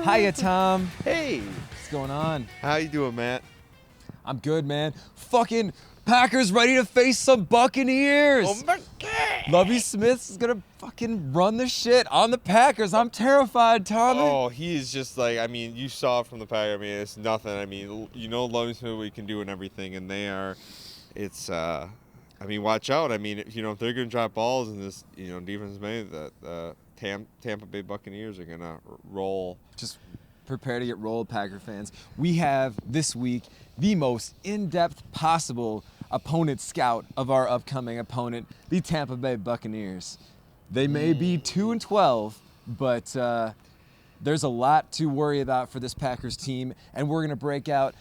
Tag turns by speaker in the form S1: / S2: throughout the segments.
S1: Hiya, Tom.
S2: Hey,
S1: What's going on?
S2: how you doing, Matt?
S1: I'm good, man. Fucking Packers ready to face some Buccaneers.
S2: Oh my God!
S1: Lovie Smith is gonna fucking run the shit on the Packers. I'm terrified, Tommy.
S2: Oh, he is just like, I mean, you saw it from the Packers. I mean, it's nothing. I mean, you know, Lovie Smith, what he can do and everything, and they are, it's, I mean, watch out. I mean, if they're going to drop balls in this, defense made, the Tampa Bay Buccaneers are going to roll.
S1: Just prepare to get rolled, Packer fans. We have this week the most in-depth possible opponent scout of our upcoming opponent, the Tampa Bay Buccaneers. They may be 2-12, but there's a lot to worry about for this Packers team, and we're going to break out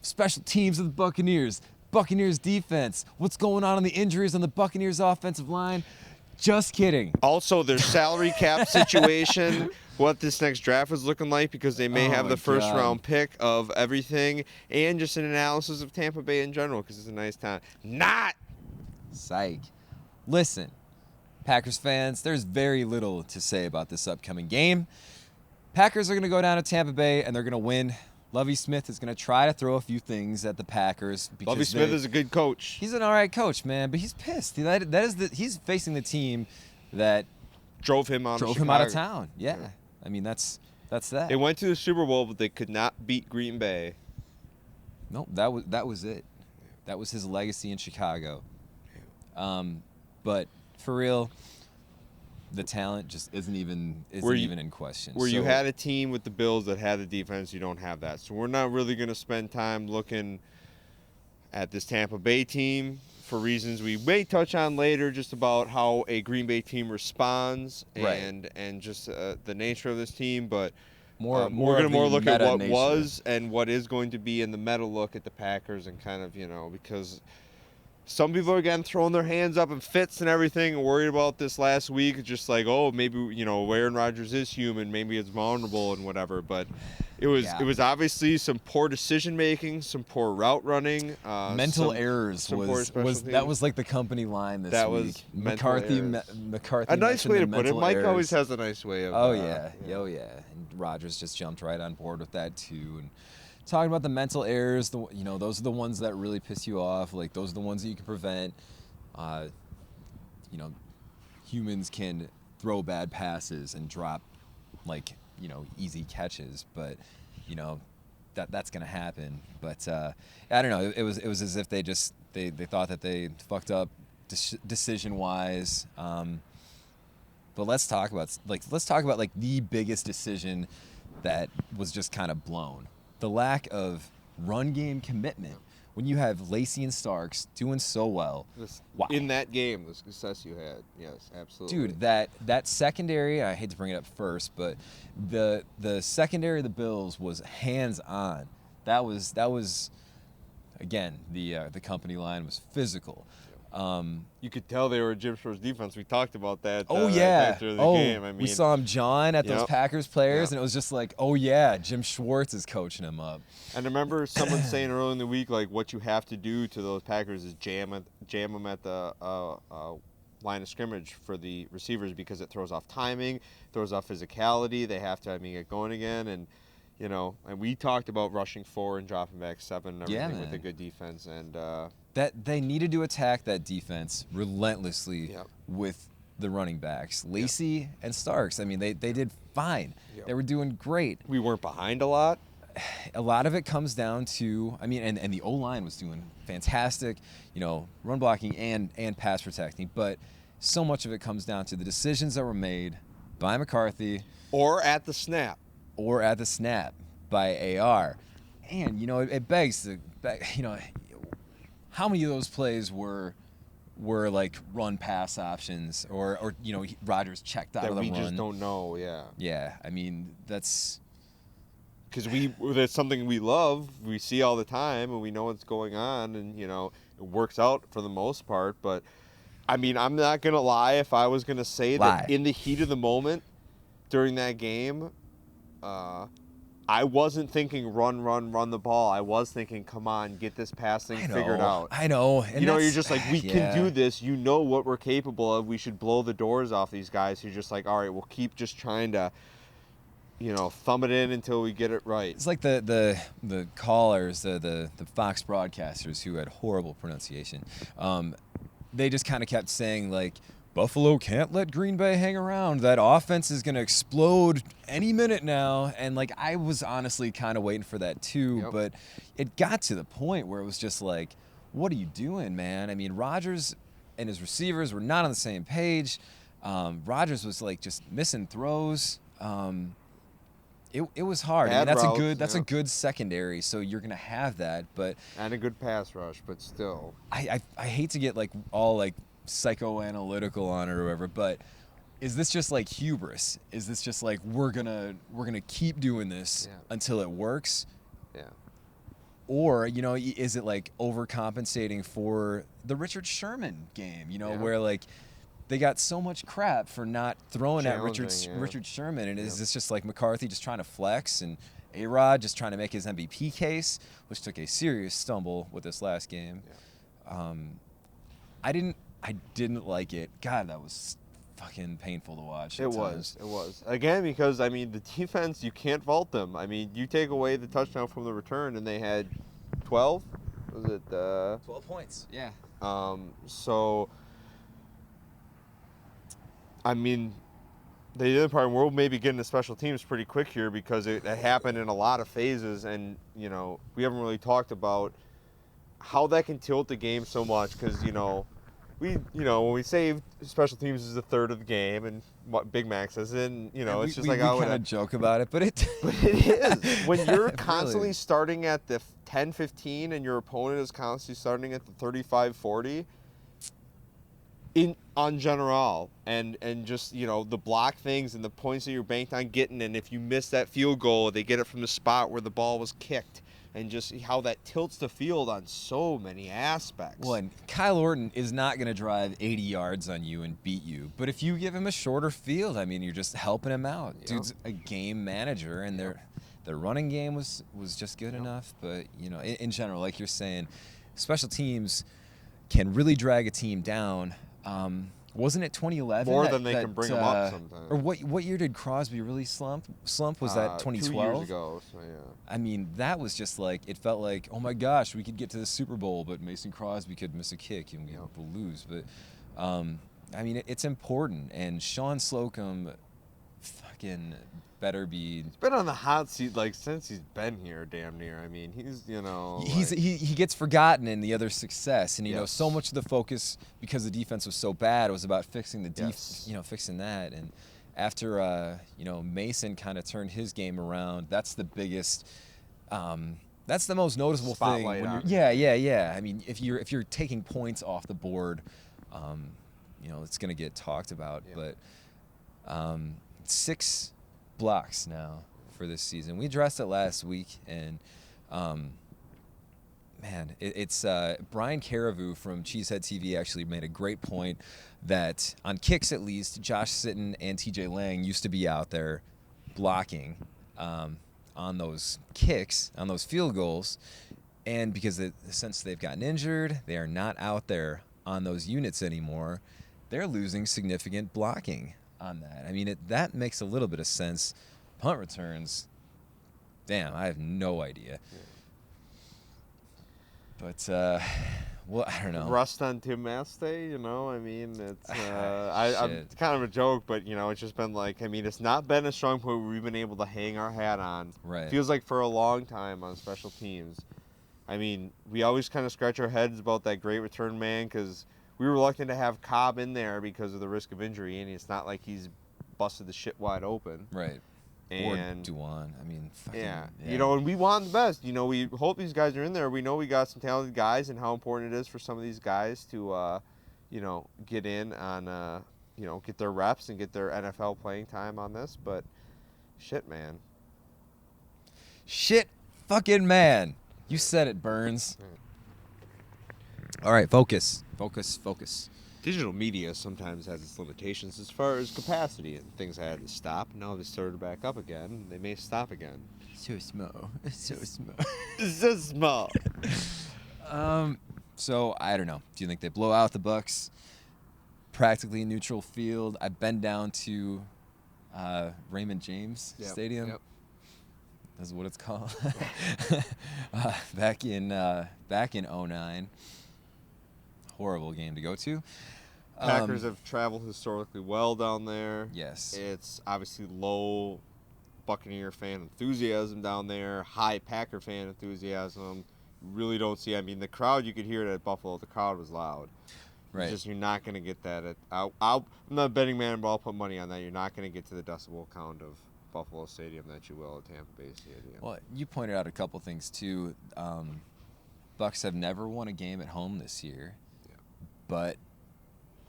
S1: special teams of the Buccaneers, Buccaneers defense, what's going on the injuries on the Buccaneers offensive line. Just kidding.
S2: Also, their salary cap situation, what this next draft is looking like, because they may have the first round pick of everything, and just an analysis of Tampa Bay in general, because it's a nice town. Not!
S1: Psych. Listen, Packers fans, there's very little to say about this upcoming game. Packers are going to go down to Tampa Bay, and they're going to win. Lovie Smith is going to try to throw a few things at the Packers.
S2: Lovie Smith is a good coach.
S1: He's an all right coach, man, but he's pissed. He's facing the team that
S2: drove him out
S1: of town. Yeah. I mean, that's that.
S2: They went to the Super Bowl, but they could not beat Green Bay.
S1: No, that was it. That was his legacy in Chicago. But for real, the talent just isn't even in question.
S2: Where you had a team with the Bills that had the defense, you don't have that. So we're not really going to spend time looking at this Tampa Bay team for reasons we may touch on later, just about how a Green Bay team responds and just the nature of this team. But we're going to look at what was and what is going to be in the meta look at the Packers, and kind of, because some people are again throwing their hands up in fits and everything and worried about this last week. Just like, oh, maybe, Aaron Rodgers is human. Maybe it's vulnerable and whatever. But it was obviously some poor decision making, some poor route running.
S1: Mental errors was like the company line this week. McCarthy.
S2: A nice way to put it. Mike always has a nice way of.
S1: Oh, yeah. And Rodgers just jumped right on board with that, too. And talking about the mental errors, those are the ones that really piss you off. Like, those are the ones that you can prevent. Humans can throw bad passes and drop, easy catches, but, that's going to happen. But I don't know. It was as if they thought that they fucked up decision-wise. But let's talk about the biggest decision that was just kind of blown. The lack of run game commitment when you have Lacy and Starks doing so well.
S2: In that game, the success you had. Yes, absolutely.
S1: Dude, that secondary, I hate to bring it up first, but the secondary of the Bills was hands-on. That was again, the company line was physical.
S2: You could tell they were Jim Schwartz's defense. We talked about that.
S1: After
S2: the game. I mean,
S1: we saw him John at those Packers players, and it was just like, oh yeah, Jim Schwartz is coaching him up.
S2: And I remember someone saying earlier in the week, like, what you have to do to those Packers is jam them at the line of scrimmage for the receivers, because it throws off timing, throws off physicality. They have to, get going again, and we talked about rushing 4 and dropping back 7 and everything with a good defense, and
S1: that they needed to attack that defense relentlessly with the running backs, Lacy and Starks. I mean, they did fine. They were doing great.
S2: We weren't behind a lot.
S1: A lot of it comes down to, and the O-line was doing fantastic, run blocking and pass protecting, but so much of it comes down to the decisions that were made by McCarthy.
S2: Or at the snap
S1: by AR. And, it begs to, how many of those plays were like run pass options or Rodgers checked out of the run?
S2: That we just don't know, yeah.
S1: Yeah, that's
S2: because that's something we love. We see all the time, and we know what's going on, and it works out for the most part. But I'm not gonna lie. If I was gonna say that in the heat of the moment during that game, I wasn't thinking run the ball. I was thinking, come on, get this pass thing figured out.
S1: I know. And
S2: you're just like, we can do this. You know what we're capable of. We should blow the doors off these guys who just like, all right, we'll keep just trying to thumb it in until we get it right.
S1: It's like the callers, the Fox broadcasters who had horrible pronunciation. They just kind of kept saying, like, Buffalo can't let Green Bay hang around. That offense is going to explode any minute now. And, like, I was honestly kind of waiting for that too.
S2: Yep.
S1: But it got to the point where it was just like, what are you doing, man? I mean, Rodgers and his receivers were not on the same page. Rodgers was, like, just missing throws. It was hard.
S2: Bad routes,
S1: that's a good secondary, so you're gonna have that. But
S2: and a good pass rush, but still,
S1: I hate to get like all like psychoanalytical on it or whatever, but is this just like hubris? Is this just like we're gonna keep doing this until it works?
S2: Yeah.
S1: Or, is it like overcompensating for the Richard Sherman game, where like they got so much crap for not throwing at Richard Sherman, and is this just like McCarthy just trying to flex and A-Rod just trying to make his MVP case, which took a serious stumble with this last game.
S2: Yeah.
S1: I didn't like it. God, that was fucking painful to watch.
S2: It was. Again, because, I mean, the defense, you can't fault them. I mean, you take away the touchdown from the return, and they had 12? Was it?
S1: 12 points, yeah.
S2: So, I mean, they did probably we'll maybe get into special teams pretty quick here because it happened in a lot of phases, and, we haven't really talked about how that can tilt the game so much because, when we say special teams is a third of the game, and what Big Mac says, and it's just
S1: we kind of joke about it, but it
S2: is when you're constantly
S1: really
S2: starting at the 10-15 and your opponent is constantly starting at the 35-40 on general, and just the block things and the points that you're banked on getting, and if you miss that field goal, they get it from the spot where the ball was kicked. And just how that tilts the field on so many aspects.
S1: Well, and Kyle Orton is not going to drive 80 yards on you and beat you. But if you give him a shorter field, I mean, you're just helping him out. Yep. Dude's a game manager, and their running game was just good enough. But, in general, like you're saying, special teams can really drag a team down. Wasn't it 2011?
S2: More than they can bring them up sometimes.
S1: Or what year did Crosby really slump? Was that 2012?
S2: 2 years ago, so yeah.
S1: I mean, that was just like, it felt like, oh my gosh, we could get to the Super Bowl, but Mason Crosby could miss a kick and we'll lose. But, I mean, it's important. And Sean Slocum fucking better be...
S2: He's been on the hot seat, like, since he's been here, damn near. I mean,
S1: he gets forgotten in the other success. And, so much of the focus, because the defense was so bad, was about fixing the fixing that. And after, Mason kind of turned his game around, that's the biggest... that's the most noticeable
S2: Spotlight
S1: thing.
S2: on
S1: Yeah. I mean, if you're taking points off the board, it's going to get talked about. Yeah. But 6 blocks now for this season. We addressed it last week, and it's Brian Carrevu from Cheesehead TV actually made a great point that on kicks, at least, Josh Sitton and TJ Lang used to be out there blocking on those kicks, on those field goals, and because since they've gotten injured, they are not out there on those units anymore. They're losing significant blocking on that. I mean, that makes a little bit of sense. Punt returns, damn, I have no idea. Yeah. But, I don't know.
S2: Rust on Tim Maste, I mean, it's I'm kind of a joke, but, it's just been like, I mean, it's not been a strong point where we've been able to hang our hat on.
S1: Right.
S2: Feels like for a long time on special teams. I mean, we always kind of scratch our heads about that great return man because we were reluctant to have Cobb in there because of the risk of injury, and it's not like he's busted the shit wide open.
S1: Right.
S2: And
S1: or Duan. I mean,
S2: yeah. And we want the best. We hope these guys are in there. We know we got some talented guys and how important it is for some of these guys to, get in on, get their reps and get their NFL playing time on this. But shit, man.
S1: Shit fucking man. You said it, Burns. All right, focus.
S2: Digital media sometimes has its limitations as far as capacity, and things had to stop. Now they started back up again. They may stop again.
S1: So small.
S2: So small.
S1: So I don't know. Do you think they blow out the Bucs? Practically neutral field. I've been down to Raymond James
S2: Yep,
S1: Stadium.
S2: yep.
S1: That's what it's called. Back in '09. Horrible game to go to.
S2: Packers have traveled historically well down there.
S1: Yes.
S2: It's obviously low Buccaneer fan enthusiasm down there, high Packer fan enthusiasm. Really don't see. I mean, the crowd, you could hear it at Buffalo. The crowd was loud.
S1: Right.
S2: It's just you're not going to get that. I'm not a betting man, but I'll put money on that. You're not going to get to the decibel count of Buffalo Stadium that you will at Tampa Bay Stadium.
S1: Well, you pointed out a couple things too. Bucks have never won a game at home this year, but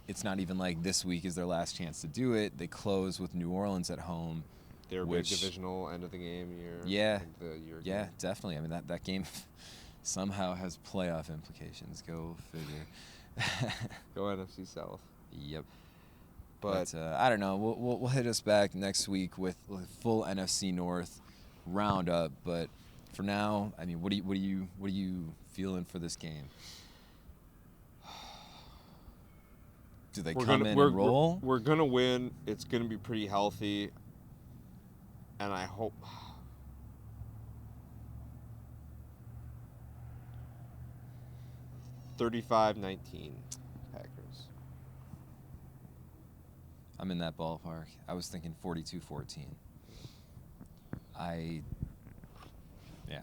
S1: it's not even like this week is their last chance to do it. They close with New Orleans at home.
S2: Their big divisional end of the game year.
S1: Yeah,
S2: game.
S1: definitely. I mean, that game somehow has playoff implications. Go figure.
S2: Go NFC South.
S1: Yep. But I don't know. We'll hit us back next week with full NFC North roundup. But for now, I mean, what are you feeling for this game? Do they come in and roll?
S2: We're gonna win. It's gonna be pretty healthy, and I hope. 35-19 Packers.
S1: I'm in that ballpark. I was thinking 42-14. Yeah.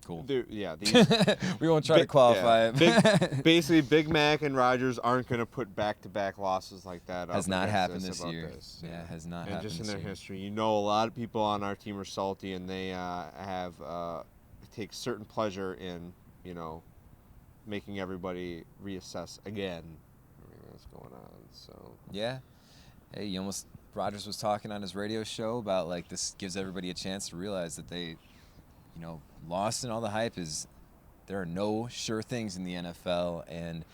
S1: Cool. We won't try to qualify it.
S2: Basically, Big Mac and Rodgers aren't going to put back-to-back losses like that.
S1: Has not happened this year. Yeah, has not happened.
S2: And just in their
S1: year.
S2: history, you know, a lot of people on our team are salty, and they take certain pleasure in, you know, making everybody reassess again everything that's going on. So
S1: yeah, hey, Rodgers was talking on his radio show about like this gives everybody a chance to realize that they, you know, lost in all the hype is there are no sure things in the NFL, and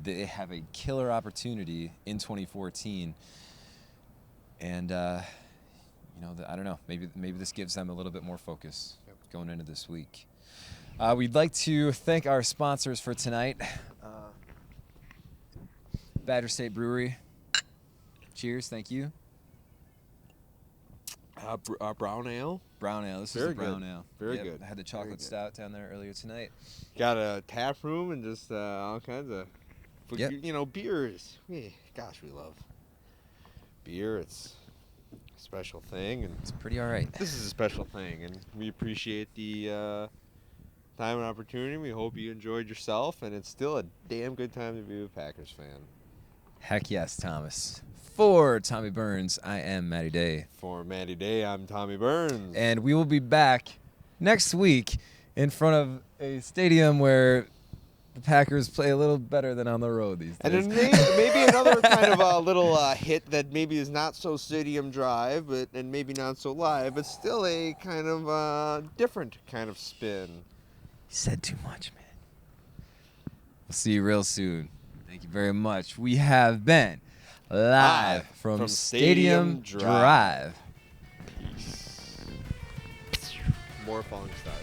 S1: they have a killer opportunity in 2014. And you know, I don't know, maybe this gives them a little bit more focus going into this week. We'd like to thank our sponsors for tonight. Badger State Brewery. Cheers, thank you.
S2: Brown ale?
S1: Brown ale. This is a brown ale.
S2: Very good.
S1: I had the chocolate stout down there earlier tonight.
S2: Got a tap room and just all kinds of, you know, beers. Gosh, we love beer. It's a special thing. And
S1: it's pretty all right.
S2: This is a special thing, and we appreciate the time and opportunity. We hope you enjoyed yourself, and it's still a damn good time to be a Packers fan.
S1: Heck yes, Thomas. For Tommy Burns, I am Matty Day.
S2: For Matty Day, I'm Tommy Burns.
S1: And we will be back next week in front of a stadium where the Packers play a little better than on the road these days.
S2: And maybe another kind of a little hit that maybe is not so stadium drive, and maybe not so live, but still a kind of different kind of spin.
S1: You said too much, man. We'll see you real soon. Thank you very much. We have been live from Stadium Drive.
S2: Peace. More falling stars.